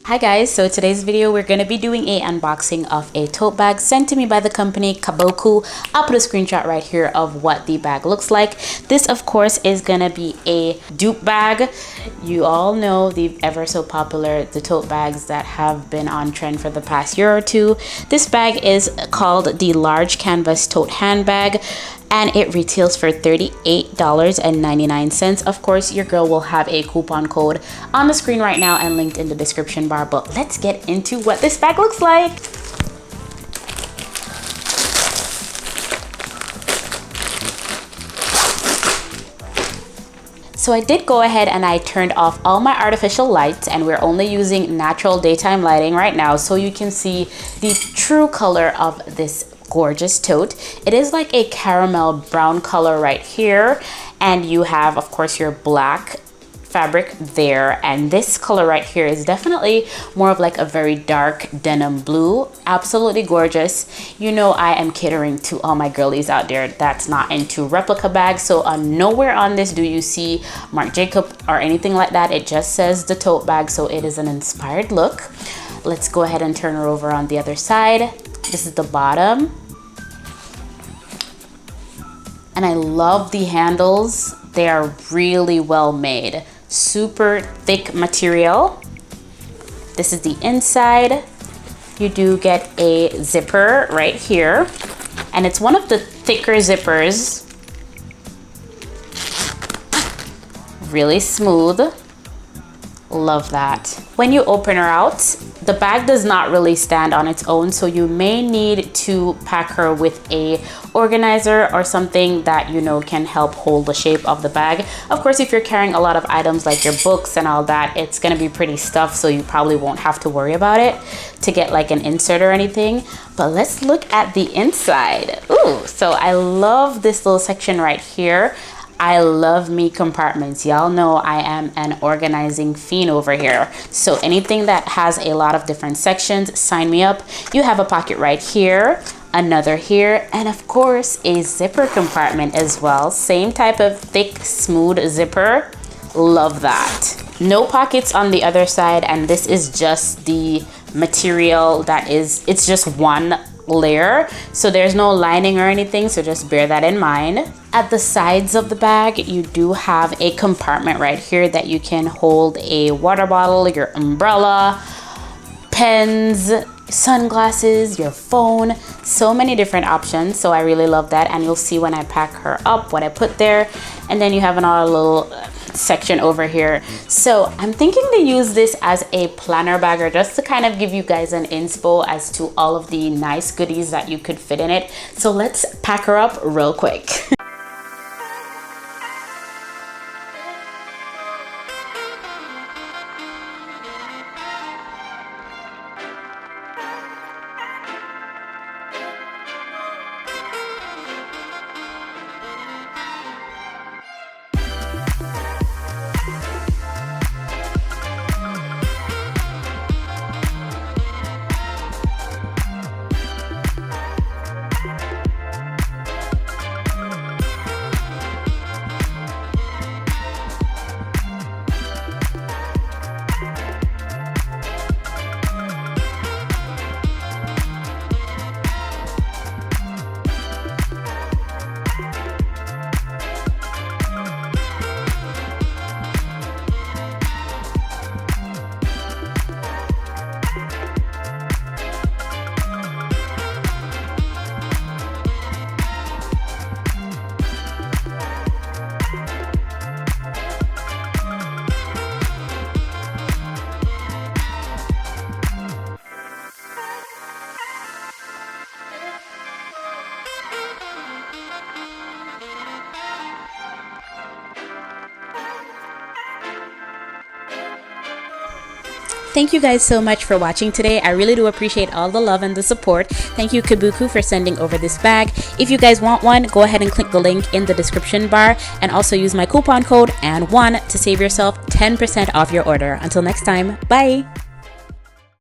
Hi guys, so today's video we're going to be doing a unboxing of a tote bag sent to me by the company Kabaqoo. I'll put a screenshot right here of what the bag looks like. This of course is going to be a dupe bag. You all know the ever so popular the tote bags that have been on trend for the past year or two. This bag is called the large canvas tote handbag, and it retails for $38.99. Of course, your girl will have a coupon code on the screen right now and linked in the description bar, but let's get into what this bag looks like. So I did go ahead and I turned off all my artificial lights, and we're only using natural daytime lighting right now so you can see the true color of this gorgeous tote. It is like a caramel brown color right here, and you have of course your black fabric there, and this color right here is definitely more of like a very dark denim blue. Absolutely gorgeous. You know, I am catering to all my girlies out there that's not into replica bags, so nowhere on this do you see Marc Jacob or anything like that. It just says the tote bag, so it is an inspired look. Let's go ahead and turn her over on the other side. This is the bottom, and I love the handles. They are really well made, super thick material. This is the inside. You do get a zipper right here, and it's one of the thicker zippers. Really smooth. Love that. When you open her out, the bag does not really stand on its own, so you may need to pack her with a organizer or something that you know can help hold the shape of the bag. Of course, if you're carrying a lot of items like your books and all that, it's gonna be pretty stuffed, so you probably won't have to worry about it to get like an insert or anything. But let's look at the inside. Ooh, so I love this little section right here. I love me compartments. Y'all know I am an organizing fiend over here. So anything that has a lot of different sections, sign me up. You have a pocket right here, another here, and of course a zipper compartment as well. Same type of thick, smooth zipper. Love that. No pockets on the other side, and this is just the material that is, it's just one layer, so there's no lining or anything, so just bear that in mind. At the sides of the bag, you do have a compartment right here that you can hold a water bottle, your umbrella, pens, sunglasses, your phone. So many different options, so I really love that. And you'll see when I pack her up what I put there. And then you have another little section over here. So I'm thinking to use this as a planner bagger, just to kind of give you guys an inspo as to all of the nice goodies that you could fit in it. So let's pack her up real quick. Thank you guys so much for watching today. I really do appreciate all the love and the support. Thank you Kabaqoo for sending over this bag. If you guys want one, go ahead and click the link in the description bar, and also use my coupon code AND1 to save yourself 10% off your order. Until next time, bye!